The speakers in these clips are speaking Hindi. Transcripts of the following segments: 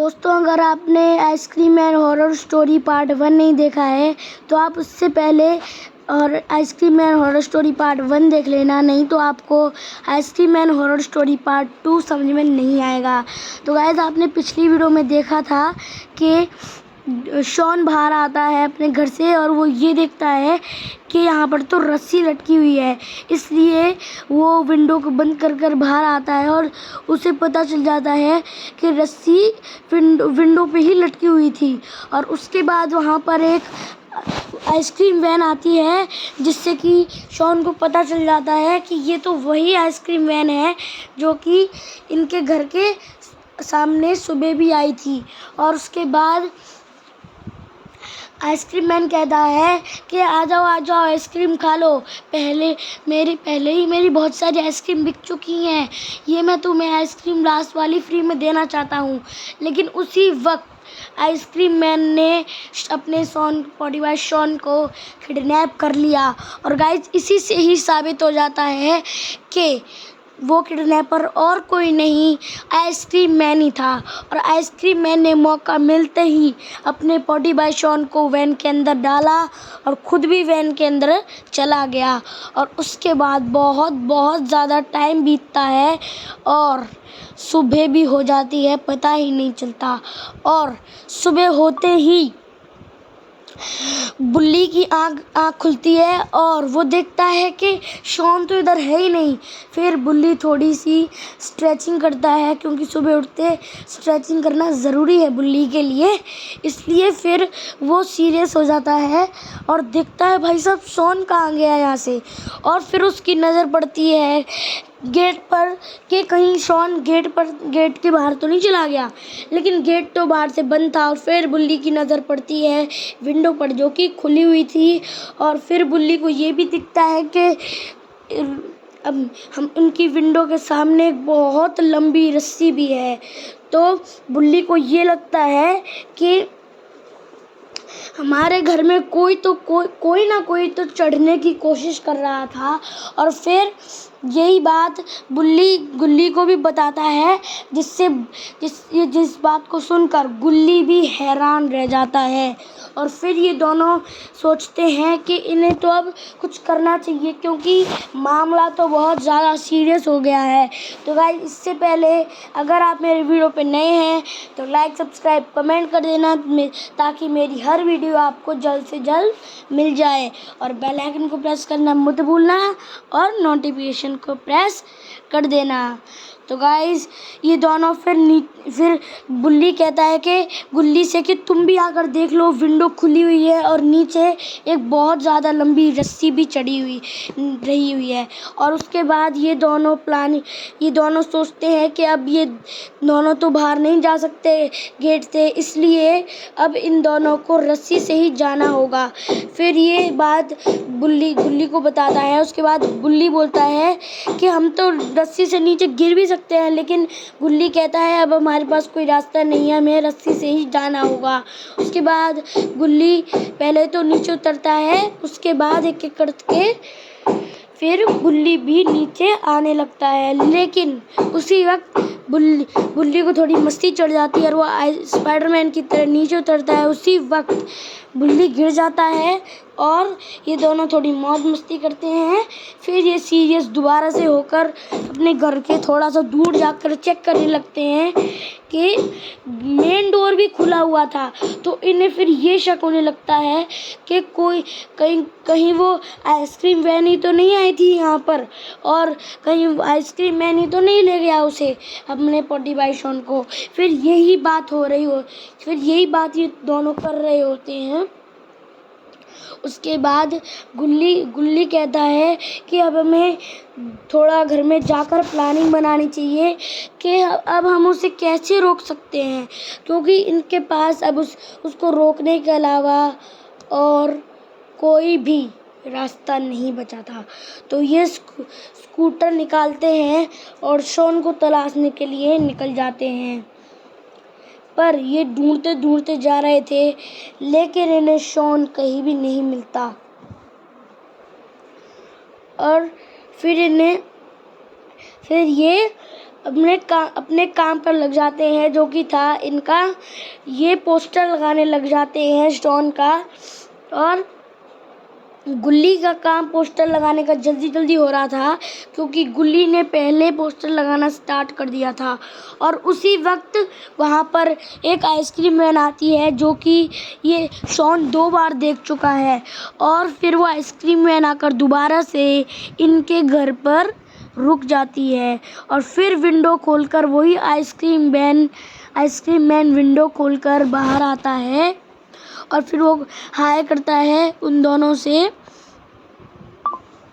दोस्तों, अगर आपने ice cream man horror story part 1 नहीं देखा है तो आप उससे पहले और ice cream man horror story part 1 देख लेना, नहीं तो आपको ice cream man horror story part 2 समझ में नहीं आएगा। तो गाइस, आपने पिछली वीडियो में देखा था कि शॉन बाहर आता है अपने घर से और वो ये देखता है कि यहाँ पर तो रस्सी लटकी हुई है, इसलिए वो विंडो को बंद कर कर बाहर आता है और उसे पता चल जाता है कि रस्सी विंडो पे ही लटकी हुई थी। और उसके बाद वहाँ पर एक आइसक्रीम वैन आती है, जिससे कि शॉन को पता चल जाता है कि ये तो वही आइसक्रीम वैन है जो कि इनके घर के सामने सुबह भी आई थी। और उसके बाद आइसक्रीम मैन कहता है कि आ जाओ आइसक्रीम खा लो, पहले ही मेरी बहुत सारी आइसक्रीम बिक चुकी हैं, ये मैं तुम्हें आइसक्रीम लास्ट वाली फ्री में देना चाहता हूँ। लेकिन उसी वक्त आइसक्रीम मैन ने अपने शॉन को किडनैप कर लिया। और गाइस, इसी से ही साबित हो जाता है कि वो किडनैपर और कोई नहीं, आइसक्रीम मैन ही था। और आइसक्रीम मैन ने मौका मिलते ही अपने पॉटी बॉय शॉन को वैन के अंदर डाला और ख़ुद भी वैन के अंदर चला गया। और उसके बाद बहुत बहुत ज़्यादा टाइम बीतता है और सुबह भी हो जाती है, पता ही नहीं चलता। और सुबह होते ही बुल्ली की आँख खुलती है और वो देखता है कि शॉन तो इधर है ही नहीं। फिर बुल्ली थोड़ी सी स्ट्रेचिंग करता है, क्योंकि सुबह उठते स्ट्रेचिंग करना ज़रूरी है बुल्ली के लिए, इसलिए फिर वो सीरियस हो जाता है और देखता है भाई साहब शॉन कहाँ गया यहाँ से। और फिर उसकी नज़र पड़ती है गेट पर कि कहीं शॉन गेट के बाहर तो नहीं चला गया, लेकिन गेट तो बाहर से बंद था। और फिर बुल्ली की नज़र पड़ती है विंडो पर जो कि खुली हुई थी। और फिर बुल्ली को ये भी दिखता है कि अब हम उनकी विंडो के सामने एक बहुत लंबी रस्सी भी है। तो बुल्ली को ये लगता है कि हमारे घर में कोई ना कोई तो चढ़ने की कोशिश कर रहा था। और फिर यही बात गुल्ली को भी बताता है, जिस बात को सुनकर गुल्ली भी हैरान रह जाता है। और फिर ये दोनों सोचते हैं कि इन्हें तो अब कुछ करना चाहिए, क्योंकि मामला तो बहुत ज़्यादा सीरियस हो गया है। तो गाइस, इससे पहले अगर आप मेरे वीडियो पे नए हैं तो लाइक, सब्सक्राइब, कमेंट कर देना, ताकि मेरी हर वीडियो आपको जल्द से जल्द मिल जाए। और बेल आइकन को प्रेस करना मत भूलना और नोटिफिकेशन को प्रेस कर देना। तो गाइस, ये दोनों फिर बुल्ली कहता है कि गुल्ली से कि तुम भी आकर देख लो, विंडो खुली हुई है और नीचे एक बहुत ज़्यादा लंबी रस्सी भी चढ़ी रही हुई है। और उसके बाद ये दोनों सोचते हैं कि अब ये दोनों तो बाहर नहीं जा सकते गेट से, इसलिए अब इन दोनों को रस्सी से ही जाना होगा। फिर ये बात गुल्ली को बताता है। उसके बाद गुल्ली बोलता है कि हम तो रस्सी से नीचे गिर भी सकते हैं, लेकिन गुल्ली कहता है अब हमारे पास कोई रास्ता नहीं है, हमें रस्सी से ही जाना होगा। उसके बाद गुल्ली पहले तो नीचे उतरता है, उसके बाद एक एक करके फिर गुल्ली भी नीचे आने लगता है। लेकिन उसी वक्त बुल्ली को थोड़ी मस्ती चढ़ जाती है और वो स्पाइडरमैन की तरह नीचे उतरता है। उसी वक्त बुल्ली गिर जाता है और ये दोनों थोड़ी मौज मस्ती करते हैं। फिर ये सीरियस दोबारा से होकर अपने घर के थोड़ा सा दूर जाकर चेक करने लगते हैं कि मेन डोर भी खुला हुआ था। तो इन्हें फिर ये शक होने लगता है कि कहीं वो आइसक्रीम वैन ही तो नहीं आई थी यहाँ पर, और कहीं आइसक्रीम मैन ही तो नहीं ले गया उसे, अपने पॉटी बॉय शॉन को। फिर यही बात ये दोनों कर रहे होते हैं। उसके बाद गुल्ली कहता है कि अब हमें थोड़ा घर में जाकर प्लानिंग बनानी चाहिए कि अब हम उसे कैसे रोक सकते हैं, क्योंकि इनके पास अब उसको रोकने के अलावा और कोई भी रास्ता नहीं बचा था। तो ये स्कूटर निकालते हैं और शॉन को तलाशने के लिए निकल जाते हैं। पर ये ढूंढते ढूंढते जा रहे थे, लेकिन इन्हें शॉन कहीं भी नहीं मिलता। और फिर ये अपने काम पर लग जाते हैं, जो कि था इनका। ये पोस्टर लगाने लग जाते हैं शॉन का, और गुल्ली का काम पोस्टर लगाने का जल्दी-जल्दी हो रहा था, क्योंकि गुल्ली ने पहले पोस्टर लगाना स्टार्ट कर दिया था। और उसी वक़्त वहाँ पर एक आइसक्रीम वैन आती है, जो कि ये शॉन 2 बार देख चुका है, और फिर वो आइसक्रीम वैन आकर दोबारा से इनके घर पर रुक जाती है। और फिर विंडो खोलकर वही आइसक्रीम मैन विंडो खोलकर बाहर आता है, और फिर वो हाय करता है उन दोनों से।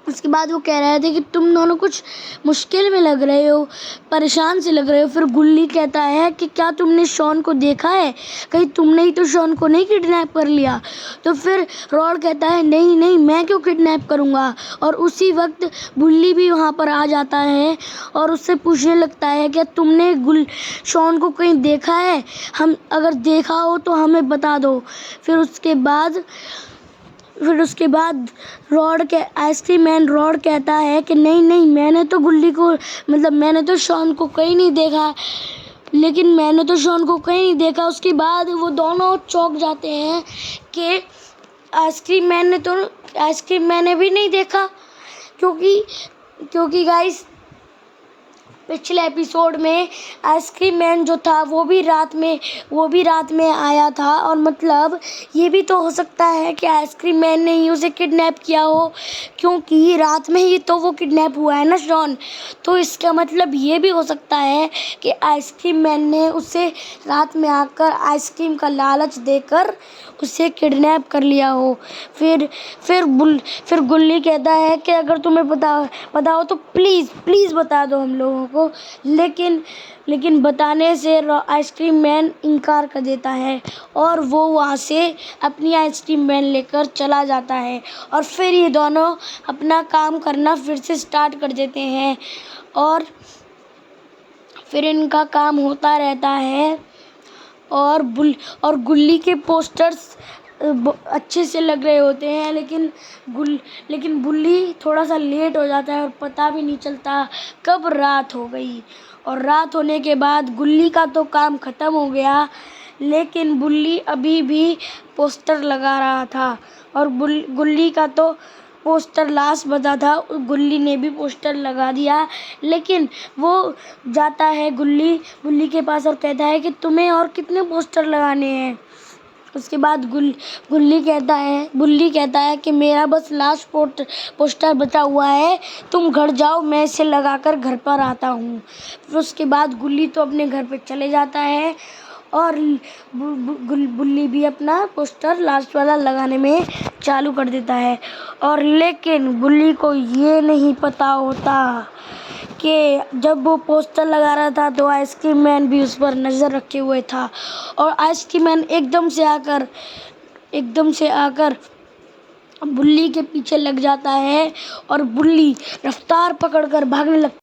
उसके बाद वो कह रहे थे कि तुम दोनों कुछ मुश्किल में लग रहे हो, परेशान से लग रहे हो। फिर गुल्ली कहता है कि क्या तुमने शॉन को देखा है? कहीं तुमने ही तो शॉन को नहीं किडनैप कर लिया? तो फिर रॉड कहता है नहीं नहीं, मैं क्यों किडनैप करूँगा। और उसी वक्त बुल्ली भी वहाँ पर आ जाता है और उससे पूछने लगता है क्या तुमने शॉन को कहीं देखा है? हम अगर देखा हो तो हमें बता दो। फिर उसके बाद आइसक्रीम मैन रॉड कहता है कि नहीं नहीं, मैंने तो शॉन को कहीं नहीं देखा। उसके बाद वो दोनों चौंक जाते हैं कि आइसक्रीम मैन ने भी नहीं देखा, क्योंकि गाइस पिछले एपिसोड में आइसक्रीम मैन जो था वो भी रात में आया था। और मतलब ये भी तो हो सकता है कि आइसक्रीम मैन ने ही उसे किडनैप किया हो, क्योंकि रात में ही तो वो किडनैप हुआ है ना शॉन। तो इसका मतलब ये भी हो सकता है कि आइसक्रीम मैन ने उसे रात में आकर आइसक्रीम का लालच देकर उसे किडनैप कर लिया हो। फिर गुल्ली कहता है कि अगर तुम्हें पता हो तो प्लीज़ बता दो हम लोगों को। लेकिन बताने से आइसक्रीम मैन इनकार कर देता है, और वो वहाँ से अपनी आइसक्रीम मैन लेकर चला जाता है। और फिर ये दोनों अपना काम करना फिर से स्टार्ट कर देते हैं, और फिर इनका काम होता रहता है। और गुल्ली के पोस्टर्स अच्छे से लग रहे होते हैं, लेकिन बुल्ली थोड़ा सा लेट हो जाता है और पता भी नहीं चलता कब रात हो गई। और रात होने के बाद गुल्ली का तो काम ख़त्म हो गया, लेकिन बुल्ली अभी भी पोस्टर लगा रहा था। और गुल्ली का तो पोस्टर लास्ट बचा था, गुल्ली ने भी पोस्टर लगा दिया। लेकिन वो जाता है गुल्ली के पास और कहता है कि तुम्हें और कितने पोस्टर लगाने हैं। उसके बाद बुल्ली कहता है कि मेरा बस लास्ट पोस्टर बचा हुआ है, तुम घर जाओ, मैं इसे लगाकर घर पर आता हूँ। फिर उसके बाद गुल्ली तो अपने घर पे चले जाता है, और बुल्ली भी अपना पोस्टर लास्ट वाला लगाने में चालू कर देता है। और लेकिन बुल्ली को ये नहीं पता होता कि जब वो पोस्टर लगा रहा था तो आइसक्रीम मैन भी उस पर नज़र रखे हुए था। और आइसक्रीम मैन एकदम से आकर बुल्ली के पीछे लग जाता है, और बुल्ली रफ्तार पकड़कर भागने लगता है।